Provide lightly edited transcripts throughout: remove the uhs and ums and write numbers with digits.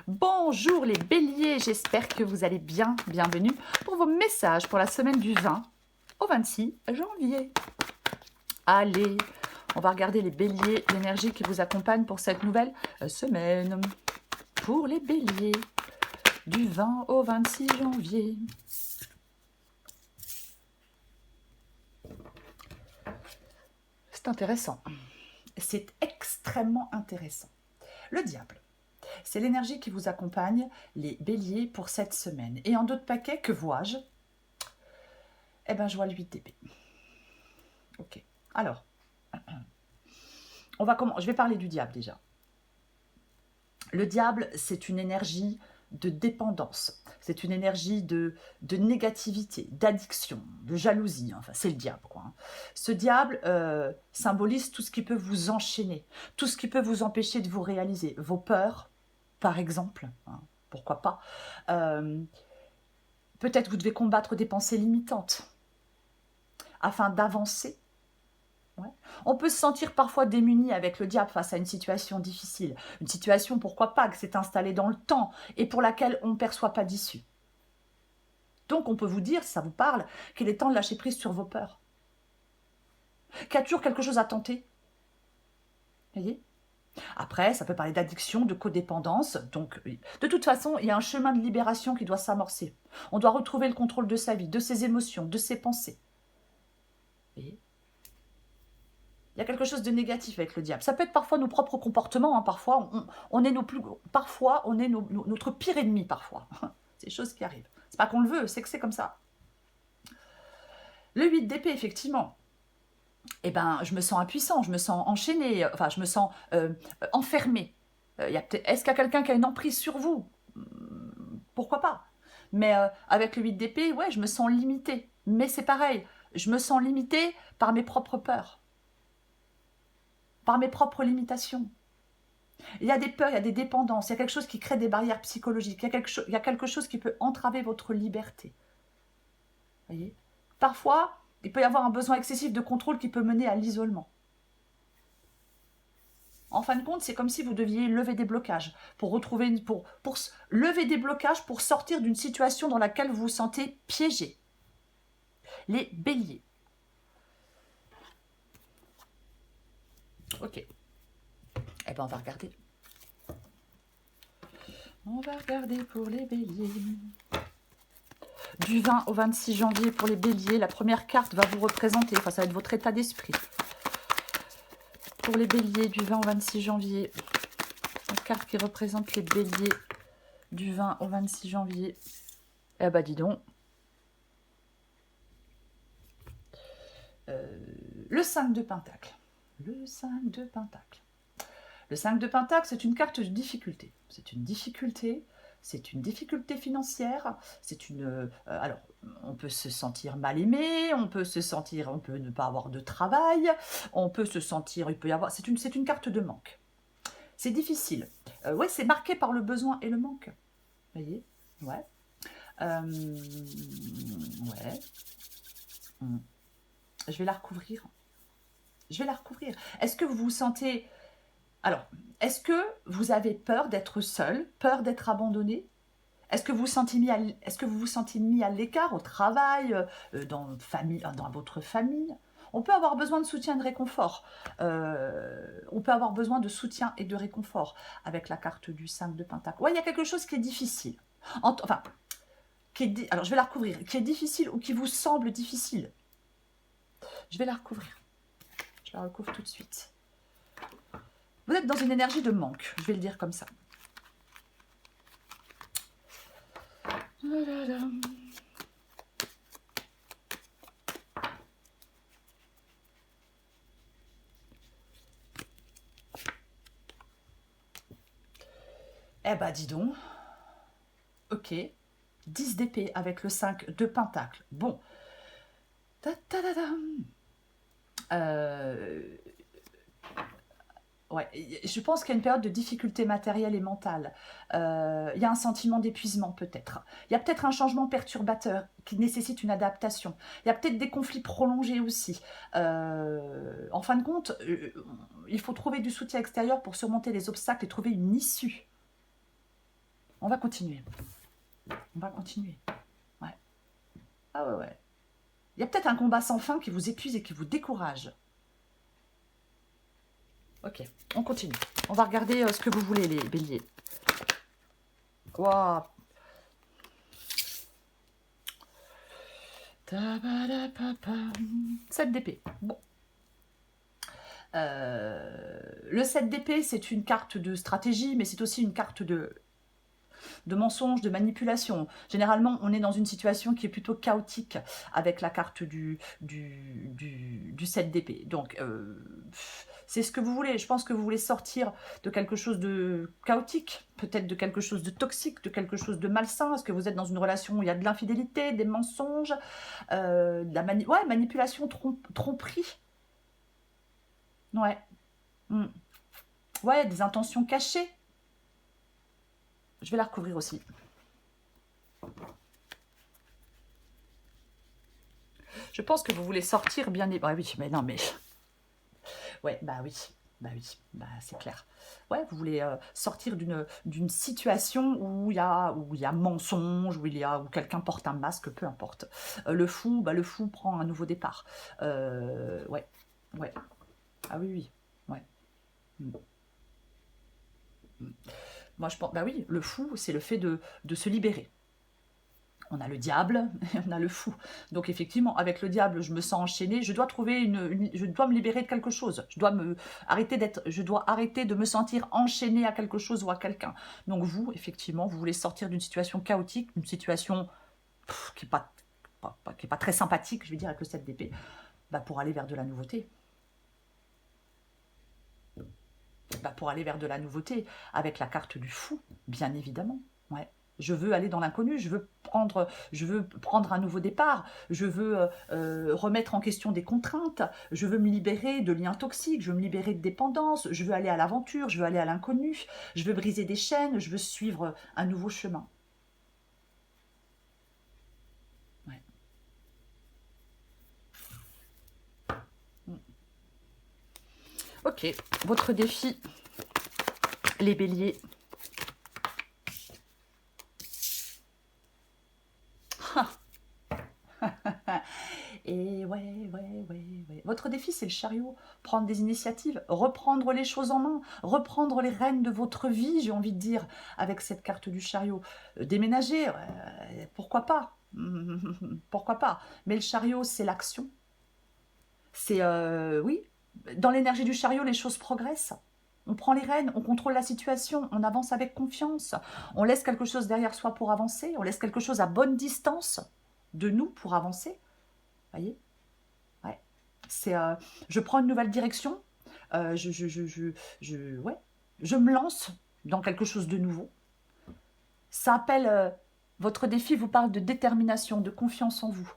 Bonjour les béliers, j'espère que vous allez bien. Bienvenue pour vos messages pour la semaine du 20 au 26 janvier. Allez, on va regarder les béliers, l'énergie qui vous accompagne pour cette nouvelle semaine. Pour les béliers, du 20 au 26 janvier. C'est intéressant. C'est extrêmement intéressant. Le diable. C'est l'énergie qui vous accompagne, les béliers, pour cette semaine. Et en d'autres paquets, que vois-je? Eh bien, je vois le 8 d'épée. Ok. Alors, je vais parler du diable déjà. Le diable, c'est une énergie de dépendance. C'est une énergie de négativité, d'addiction, de jalousie. Enfin, c'est le diable, quoi. Ce diable symbolise tout ce qui peut vous enchaîner, tout ce qui peut vous empêcher de vous réaliser. Vos peurs, par exemple, pourquoi pas. Peut-être vous devez combattre des pensées limitantes afin d'avancer. Ouais. On peut se sentir parfois démuni avec le diable face à une situation difficile. Une situation, pourquoi pas, que s'est installée dans le temps et pour laquelle on ne perçoit pas d'issue. Donc on peut vous dire, si ça vous parle, qu'il est temps de lâcher prise sur vos peurs. Qu'il y a toujours quelque chose à tenter. Voyez ? Après, ça peut parler d'addiction, de codépendance. Donc, de toute façon, il y a un chemin de libération qui doit s'amorcer. On doit retrouver le contrôle de sa vie, de ses émotions, de ses pensées. Voyez ? Il y a quelque chose de négatif avec le diable. Ça peut être parfois nos propres comportements. Parfois, on est notre pire ennemi. Parfois, c'est des choses qui arrivent. C'est pas qu'on le veut, c'est que c'est comme ça. Le 8 d'épée, effectivement. Eh ben, je me sens impuissant, je me sens enchaîné, enfin, je me sens enfermé. Est-ce qu'il y a quelqu'un qui a une emprise sur vous? Pourquoi pas? Mais avec le 8 d'épée, ouais, je me sens limité. Mais c'est pareil, je me sens limité par mes propres peurs, par mes propres limitations. Il y a des peurs, il y a des dépendances, il y a quelque chose qui crée des barrières psychologiques, il y a quelque chose qui peut entraver votre liberté. Voyez ? Parfois, il peut y avoir un besoin excessif de contrôle qui peut mener à l'isolement. En fin de compte, c'est comme si vous deviez lever des blocages pour lever des blocages pour sortir d'une situation dans laquelle vous vous sentez piégé. Les béliers. Ok. Eh bien, on va regarder. On va regarder pour les béliers. Du 20 au 26 janvier pour les béliers, la première carte va vous représenter. Enfin, ça va être votre état d'esprit. Pour les béliers, du 20 au 26 janvier. La carte qui représente les béliers du 20 au 26 janvier. Eh ben, dis donc. Le 5 de Pentacle. Le 5 de Pentacle. Le 5 de Pentacle, c'est une carte de difficulté. C'est une difficulté financière. Alors, on peut se sentir mal aimé, on peut ne pas avoir de travail, on peut se sentir, c'est une carte de manque. C'est difficile. Ouais, c'est marqué par le besoin et le manque. Vous voyez ? Ouais. Ouais. Je vais la recouvrir. Est-ce que vous vous sentez... Alors, est-ce que vous avez peur d'être seul, peur d'être abandonné? Est-ce que vous vous sentez mis à l'écart au travail, dans votre famille? On peut avoir besoin de soutien et de réconfort. On peut avoir besoin de soutien et de réconfort avec la carte du 5 de Pentacle. Ouais, il y a quelque chose qui est difficile. Alors, je vais la recouvrir. Qui est difficile ou qui vous semble difficile. Je vais la recouvrir. Je la recouvre tout de suite. Vous êtes dans une énergie de manque, je vais le dire comme ça. Eh ben, dis donc. Ok. 10 d'épée avec le 5 de Pentacle. Bon. Ouais, je pense qu'il y a une période de difficulté matérielle et mentale. Il y a un sentiment d'épuisement peut-être. Il y a peut-être un changement perturbateur qui nécessite une adaptation. Il y a peut-être des conflits prolongés aussi. En fin de compte, il faut trouver du soutien extérieur pour surmonter les obstacles et trouver une issue. On va continuer. On va continuer. Ouais. Ah ouais, ouais. Il y a peut-être un combat sans fin qui vous épuise et qui vous décourage. Ok, on continue. On va regarder ce que vous voulez, les béliers. Waouh. 7 d'épée. Bon. Le 7 d'épée, c'est une carte de stratégie, mais c'est aussi une carte de mensonge, de manipulation. Généralement, on est dans une situation qui est plutôt chaotique avec la carte du 7 d'épée. Donc, c'est ce que vous voulez. Je pense que vous voulez sortir de quelque chose de chaotique, peut-être de quelque chose de toxique, de quelque chose de malsain. Est-ce que vous êtes dans une relation où il y a de l'infidélité, des mensonges, de la manipulation, tromperie? Ouais. Mm. Ouais, des intentions cachées. Je vais la recouvrir aussi. Je pense que vous voulez sortir bien... Ouais, oui, mais non, mais... Ouais, bah oui, c'est clair. Ouais, vous voulez sortir d'une situation où il y a mensonge, où quelqu'un porte un masque, peu importe. Le fou prend un nouveau départ. Ouais, ouais. Ah oui, oui, ouais. Mm. Moi, je pense... Bah oui, le fou, c'est le fait de se libérer. On a le diable et on a le fou. Donc effectivement, avec le diable, je me sens enchaînée. Je dois trouver je dois me libérer de quelque chose. Je dois arrêter de me sentir enchaînée à quelque chose ou à quelqu'un. Donc vous, effectivement, vous voulez sortir d'une situation chaotique, d'une situation qui n'est pas très sympathique, je vais dire, avec le 7 d'épée, pour aller vers de la nouveauté. Pour aller vers de la nouveauté, avec la carte du fou, bien évidemment. Ouais. Je veux aller dans l'inconnu, je veux prendre un nouveau départ, je veux remettre en question des contraintes, je veux me libérer de liens toxiques, je veux me libérer de dépendance, je veux aller à l'aventure, je veux aller à l'inconnu, je veux briser des chaînes, je veux suivre un nouveau chemin. Ouais. Ok, votre défi, les béliers. Et ouais. Votre défi, c'est le chariot. Prendre des initiatives, reprendre les choses en main, reprendre les rênes de votre vie, j'ai envie de dire, avec cette carte du chariot. Déménager, pourquoi pas? Pourquoi pas? Mais le chariot, c'est l'action. C'est, oui, dans l'énergie du chariot, les choses progressent. On prend les rênes, on contrôle la situation, on avance avec confiance. On laisse quelque chose derrière soi pour avancer, on laisse quelque chose à bonne distance de nous pour avancer. Voyez, ouais. C'est, je prends une nouvelle direction, ouais, je me lance dans quelque chose de nouveau. Ça appelle, votre défi vous parle de détermination, de confiance en vous,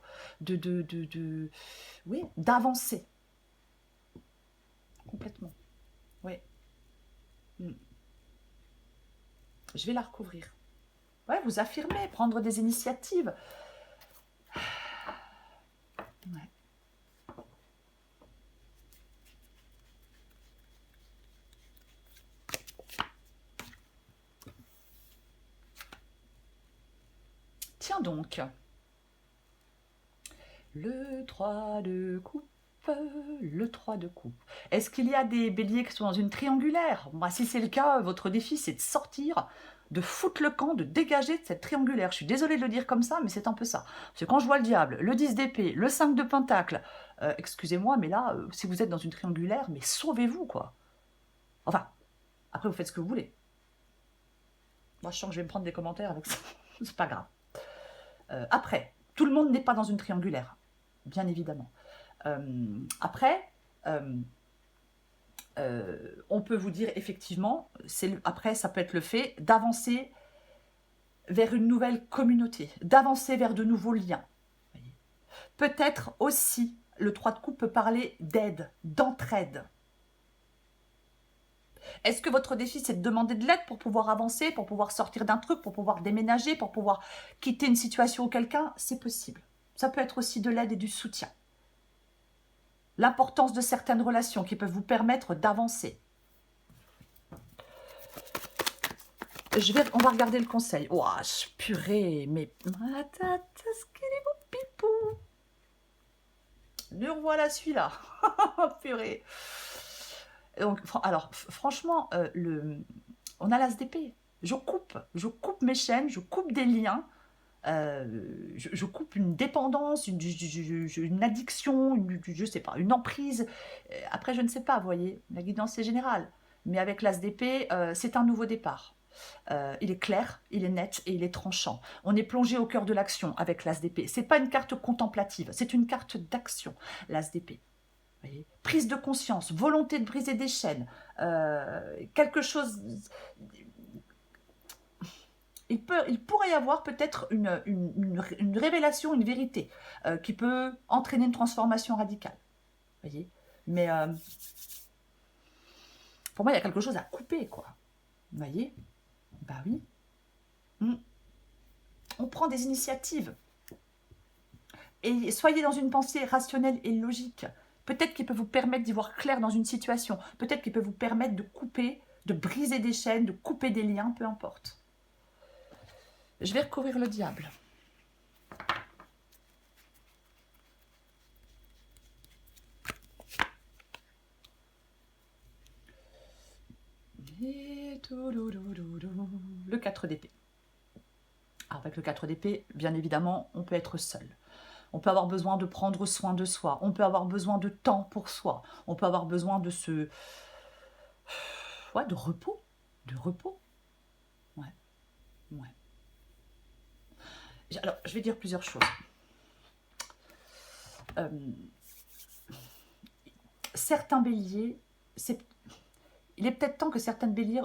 oui, d'avancer complètement. Oui. Mm. Je vais la recouvrir. Ouais, vous affirmer, prendre des initiatives. Ouais. Tiens donc, le 3 de coupe, le 3 de coupe. Est-ce qu'il y a des béliers qui sont dans une triangulaire? Moi, si c'est le cas, votre défi, c'est de sortir, de foutre le camp, de dégager de cette triangulaire. Je suis désolée de le dire comme ça, mais c'est un peu ça. Parce que quand je vois le diable, le 10 d'épée, le 5 de pentacle, excusez-moi, mais là, si vous êtes dans une triangulaire, mais sauvez-vous, quoi. Enfin, après, vous faites ce que vous voulez. Moi, je sens que je vais me prendre des commentaires avec ça. C'est pas grave. Après, tout le monde n'est pas dans une triangulaire, bien évidemment. Après, on peut vous dire effectivement, après ça peut être le fait d'avancer vers une nouvelle communauté, d'avancer vers de nouveaux liens. Peut-être aussi, le 3 de coupe peut parler d'aide, d'entraide. Est-ce que votre défi, c'est de demander de l'aide pour pouvoir avancer, pour pouvoir sortir d'un truc, pour pouvoir déménager, pour pouvoir quitter une situation ou quelqu'un? C'est possible. Ça peut être aussi de l'aide et du soutien. L'importance de certaines relations qui peuvent vous permettre d'avancer. On va regarder le conseil. Ouah, purée, mais... Pipou. Le revoilà celui-là. Purée. Donc, alors, franchement, on a l'as d'épée. Je coupe mes chaînes, je coupe des liens, je coupe une dépendance, une addiction, je sais pas, une emprise. Après, je ne sais pas, vous voyez, la guidance est générale. Mais avec l'as d'épée, c'est un nouveau départ. Il est clair, il est net et il est tranchant. On est plongé au cœur de l'action avec l'as d'épée. C'est pas une carte contemplative, c'est une carte d'action, l'as d'épée. Prise de conscience, volonté de briser des chaînes, quelque chose... Il pourrait y avoir peut-être une révélation, une vérité qui peut entraîner une transformation radicale. Voyez. Mais pour moi, il y a quelque chose à couper, quoi. Vous voyez. Bah oui. On prend des initiatives. Et soyez dans une pensée rationnelle et logique. Peut-être qu'il peut vous permettre d'y voir clair dans une situation. Peut-être qu'il peut vous permettre de couper, de briser des chaînes, de couper des liens, peu importe. Je vais recourir le diable. Le 4 d'épée. Avec le 4 d'épée, bien évidemment, on peut être seul. On peut avoir besoin de prendre soin de soi. On peut avoir besoin de temps pour soi. On peut avoir besoin de ouais, de repos. De repos. Ouais. Ouais. Alors, je vais dire plusieurs choses. Certains béliers, il est peut-être temps que certains béliers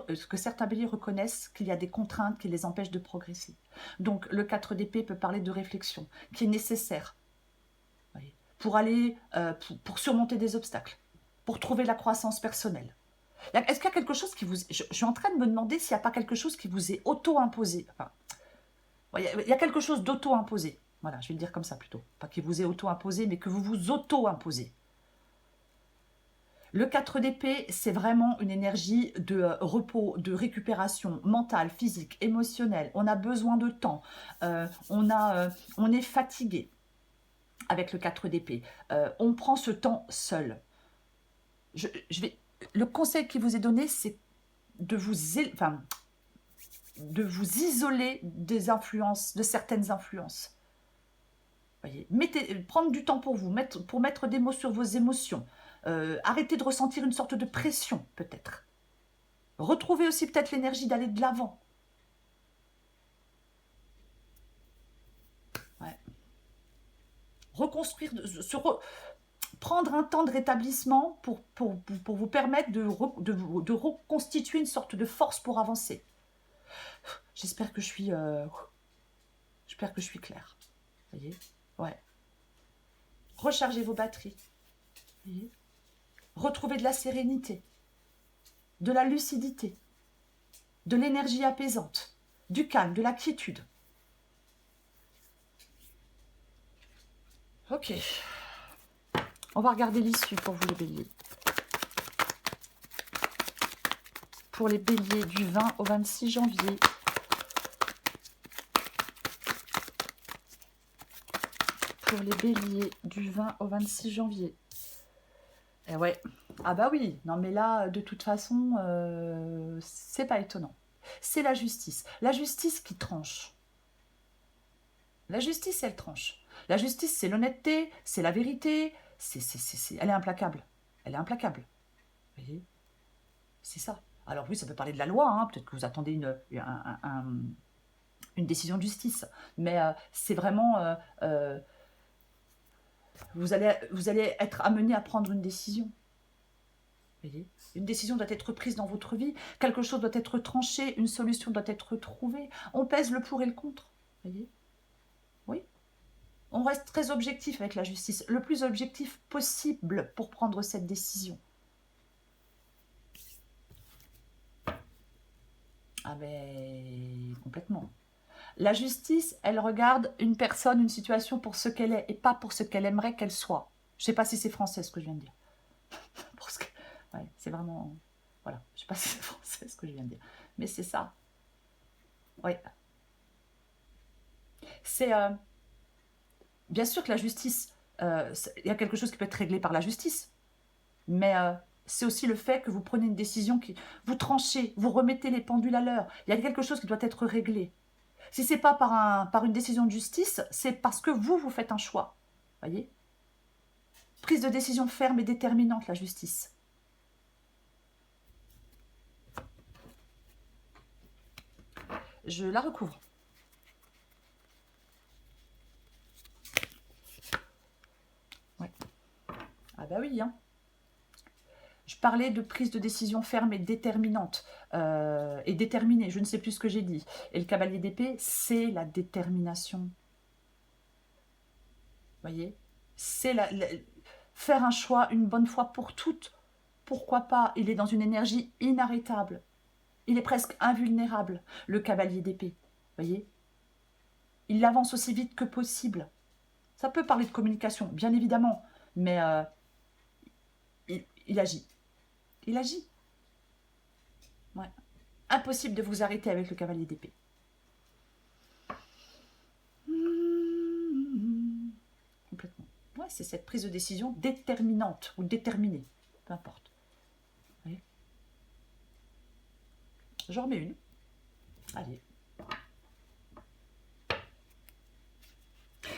reconnaissent qu'il y a des contraintes qui les empêchent de progresser. Donc, le 4 d'épée peut parler de réflexion, qui est nécessaire pour aller, pour surmonter des obstacles, pour trouver la croissance personnelle. Est-ce qu'il y a quelque chose qui vous... Je suis en train de me demander s'il n'y a pas quelque chose qui vous est auto-imposé. Enfin, il y a quelque chose d'auto-imposé. Voilà, je vais le dire comme ça plutôt. Pas qui vous est auto-imposé, mais que vous vous auto-imposez. Le 4 d'épée, c'est vraiment une énergie de repos, de récupération mentale, physique, émotionnelle. On a besoin de temps. On est fatigué avec le 4 d'épée. On prend ce temps seul. Le conseil qui vous est donné, c'est de vous isoler des influences, de certaines influences. Voyez, prendre du temps pour vous, pour mettre des mots sur vos émotions. Arrêtez de ressentir une sorte de pression, peut-être. Retrouvez aussi peut-être l'énergie d'aller de l'avant. Ouais. Reconstruire, prendre un temps de rétablissement pour vous permettre de reconstituer une sorte de force pour avancer. J'espère que je suis claire. Vous voyez? Ouais. Rechargez vos batteries. Vous voyez? Retrouvez de la sérénité, de la lucidité, de l'énergie apaisante, du calme, de la quiétude. Ok. On va regarder l'issue pour vous les béliers. Pour les béliers du 20 au 26 janvier. Pour les béliers du 20 au 26 janvier. Eh ouais. Ah bah oui. Non mais là, de toute façon, c'est pas étonnant. C'est la justice. La justice qui tranche. La justice, elle tranche. La justice, c'est l'honnêteté, c'est la vérité. Elle est implacable. Elle est implacable. Vous voyez? C'est ça. Alors oui, ça peut parler de la loi. Hein. Peut-être que vous attendez une décision de justice. Mais c'est vraiment... vous allez être amené à prendre une décision. Vous voyez? Une décision doit être prise dans votre vie. Quelque chose doit être tranché. Une solution doit être trouvée. On pèse le pour et le contre. Vous voyez? Oui. On reste très objectif avec la justice. Le plus objectif possible pour prendre cette décision. Ah ben, complètement. La justice, elle regarde une personne, une situation pour ce qu'elle est et pas pour ce qu'elle aimerait qu'elle soit. Je ne sais pas si c'est français ce que je viens de dire. Ouais, c'est vraiment... Voilà, je ne sais pas si c'est français ce que je viens de dire. Mais c'est ça. Oui. C'est bien sûr que la justice, il y a quelque chose qui peut être réglé par la justice, mais c'est aussi le fait que vous prenez une décision qui, vous tranchez, vous remettez les pendules à l'heure. Il y a quelque chose qui doit être réglé. Si c'est pas par une décision de justice, c'est parce que vous faites un choix. Voyez? Prise de décision ferme et déterminante, la justice. Je la recouvre. Ouais. Ah bah oui, hein. Je parlais de prise de décision ferme et déterminante, et déterminée, je ne sais plus ce que j'ai dit. Et le cavalier d'épée, c'est la détermination. Voyez? C'est faire un choix une bonne fois pour toutes. Pourquoi pas? Il est dans une énergie inarrêtable. Il est presque invulnérable, le cavalier d'épée. Voyez? Il avance aussi vite que possible. Ça peut parler de communication, bien évidemment, mais il agit. Il agit. Ouais. Impossible de vous arrêter avec le cavalier d'épée. Complètement. Ouais, c'est cette prise de décision déterminante ou déterminée, peu importe. Ouais. J'en remets une. Allez.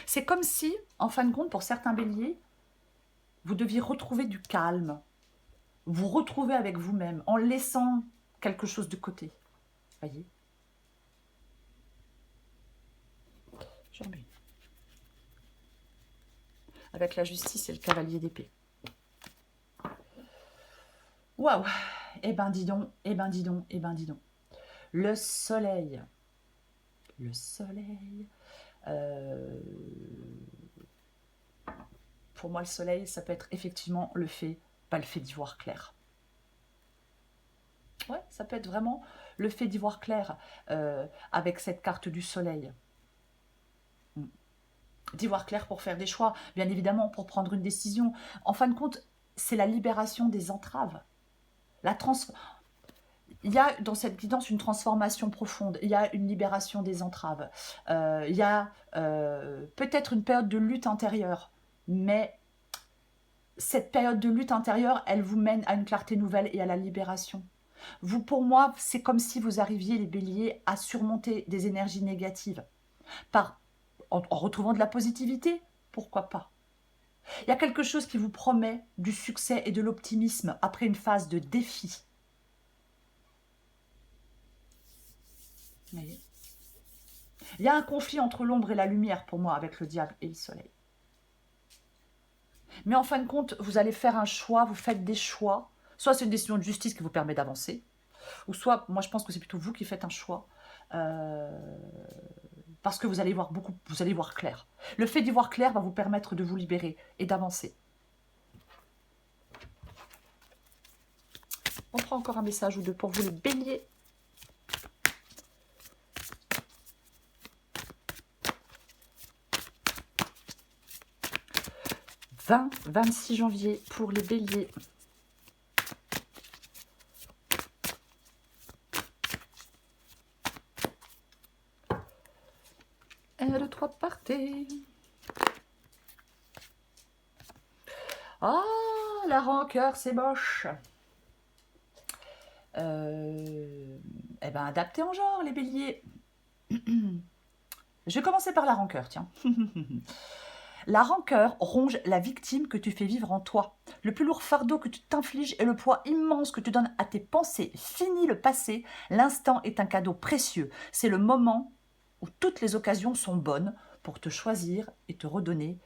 C'est comme si, en fin de compte, pour certains béliers, vous deviez retrouver du calme, vous retrouver avec vous-même, en laissant quelque chose de côté. Voyez? J'en remets une. Avec la justice et le cavalier d'épée. Waouh! Eh ben dis donc, eh ben dis donc, eh ben dis donc. Le soleil. Le soleil. Pour moi, le soleil, ça peut être effectivement le fait, pas le fait d'y voir clair. Ouais, ça peut être vraiment le fait d'y voir clair avec cette carte du soleil. D'y voir clair pour faire des choix, bien évidemment, pour prendre une décision. En fin de compte, c'est la libération des entraves. Il y a dans cette guidance une transformation profonde, il y a une libération des entraves, il y a peut-être une période de lutte intérieure, mais cette période de lutte intérieure, elle vous mène à une clarté nouvelle et à la libération. Vous, pour moi, c'est comme si vous arriviez, les béliers, à surmonter des énergies négatives en retrouvant de la positivité, pourquoi pas. Il y a quelque chose qui vous promet du succès et de l'optimisme après une phase de défi. Vous voyez ? Il y a un conflit entre l'ombre et la lumière pour moi avec le diable et le soleil. Mais en fin de compte, vous allez faire un choix, vous faites des choix. Soit c'est une décision de justice qui vous permet d'avancer, ou soit, moi je pense que c'est plutôt vous qui faites un choix, parce que vous allez voir clair. Le fait d'y voir clair va vous permettre de vous libérer et d'avancer. On prend encore un message ou deux pour vous les béliers. 26 janvier pour les béliers. Un, deux, trois, partez. Ah, la rancœur, c'est moche. Eh ben, adaptez en genre, les béliers. Je vais commencer par la rancœur, tiens. La rancœur ronge la victime que tu fais vivre en toi. Le plus lourd fardeau que tu t'infliges est le poids immense que tu donnes à tes pensées. Fini le passé, l'instant est un cadeau précieux. C'est le moment où toutes les occasions sont bonnes pour te choisir et te redonner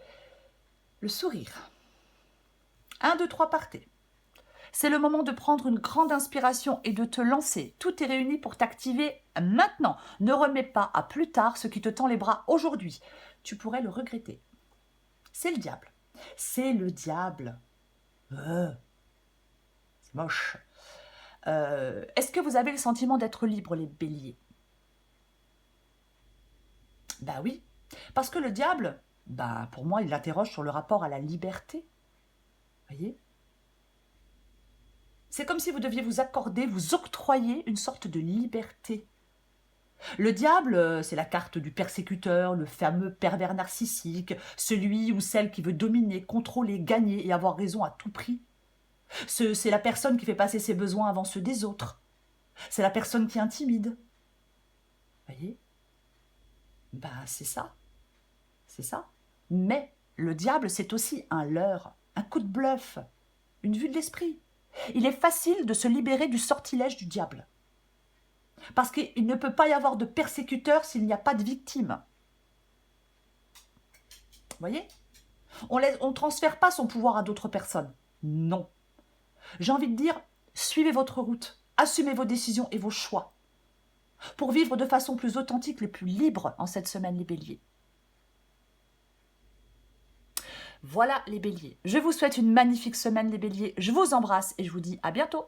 le sourire. 1, 2, 3, partez. C'est le moment de prendre une grande inspiration et de te lancer. Tout est réuni pour t'activer maintenant. Ne remets pas à plus tard ce qui te tend les bras aujourd'hui. Tu pourrais le regretter. C'est le diable. C'est le diable. C'est moche. Est-ce que vous avez le sentiment d'être libre, les béliers? Bah oui. Parce que le diable, bah pour moi, il l'interroge sur le rapport à la liberté. Voyez ? C'est comme si vous deviez vous accorder, vous octroyer une sorte de liberté. Le diable, c'est la carte du persécuteur, le fameux pervers narcissique, celui ou celle qui veut dominer, contrôler, gagner et avoir raison à tout prix. C'est la personne qui fait passer ses besoins avant ceux des autres. C'est la personne qui intimide. Vous voyez? Ben, c'est ça. C'est ça. Mais le diable, c'est aussi un leurre, un coup de bluff, une vue de l'esprit. Il est facile de se libérer du sortilège du diable. Parce qu'il ne peut pas y avoir de persécuteur s'il n'y a pas de victime. Vous voyez? On ne transfère pas son pouvoir à d'autres personnes. Non. J'ai envie de dire, suivez votre route, assumez vos décisions et vos choix pour vivre de façon plus authentique, les plus libres en cette semaine, les béliers. Voilà les béliers. Je vous souhaite une magnifique semaine, les béliers. Je vous embrasse et je vous dis à bientôt.